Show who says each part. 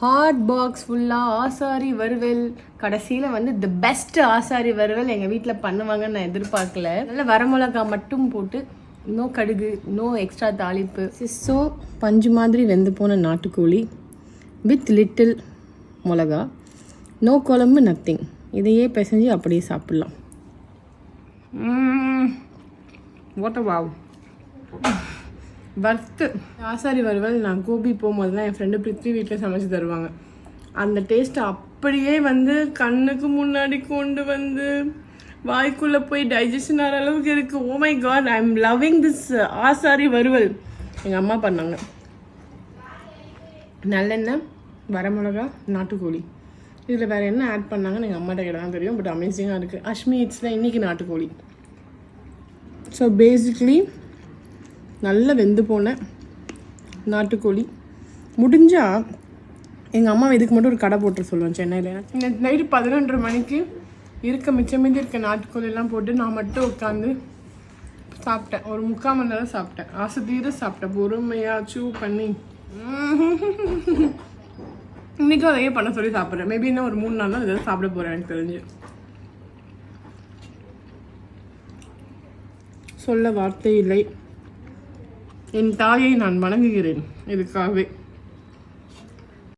Speaker 1: Hot box ஃபுல்லாக ஆசாரி வறுவல். கடைசியில் வந்து தி பெஸ்ட் ஆசாரி வறுவல் எங்கள் வீட்டில் பண்ணுவாங்கன்னு நான் எதிர்பார்க்கல. நல்ல வரமிளகா மட்டும் போட்டு, நோ கடுகு, நோ எக்ஸ்ட்ரா தாளிப்பு, ஸோ பஞ்சு மாதிரி வெந்து போன நாட்டுக்கோழி வித் லிட்டில் மிளகா, நோ குழம்பு, நத்திங். இதையே பிசைஞ்சு அப்படியே சாப்பிட்லாம். What wow, worth. ஆசாரி வறுவல் நான் கோபி போகும்போதுலாம் என் ஃப்ரெண்டு பிருத்வி வீட்டில் சமைச்சு தருவாங்க. அந்த டேஸ்ட்டு அப்படியே வந்து கண்ணுக்கு முன்னாடி கொண்டு வந்து வாய்க்குள்ளே போய் டைஜஷன் ஆகிற அளவுக்கு இருக்குது. Oh my god, I am loving this ஆசாரி வறுவல். எங்கள் அம்மா பண்ணாங்க. நல்லெண்ணெய், வரமிளகா, நாட்டுக்கோழி. இதில் வேறு என்ன ஆட் பண்ணாங்கன்னு எங்கள் அம்மாட்ட கேட்டால் தான் தெரியும். பட் அமேசிங்காக இருக்குது. அஷ்மி இட்ஸில் இன்றைக்கி நாட்டுக்கோழி. ஸோ பேசிக்லி நல்ல வெந்து போன நாட்டுக்கோழி. முடிஞ்சால் எங்கள் அம்மா இதுக்கு மட்டும் ஒரு கடை போட்டு சொல்லுவேன் சென்னையில். இந்த நைட்டு 11:30 மணிக்கு மிச்சமீதி இருக்க நாட்டுக்கோழியெல்லாம் போட்டு நான் மட்டும் உட்காந்து சாப்பிட்டேன். ஒரு 3/4 மணி நேரம் சாப்பிட்டேன். ஆசை தீர சாப்பிட்டேன், பொறுமையாக சூ பண்ணி. இன்றைக்கும் அதையே பண்ண சொல்லி சாப்பிட்றேன். மேபி இன்னும் ஒரு 3 நாள் தான் இதை சாப்பிட போகிறேன் எனக்கு தெரிஞ்சு. சொல்ல வார்த்தை இல்லை. என் தாயை நான் வணங்குகிறேன் இதுக்காகவே.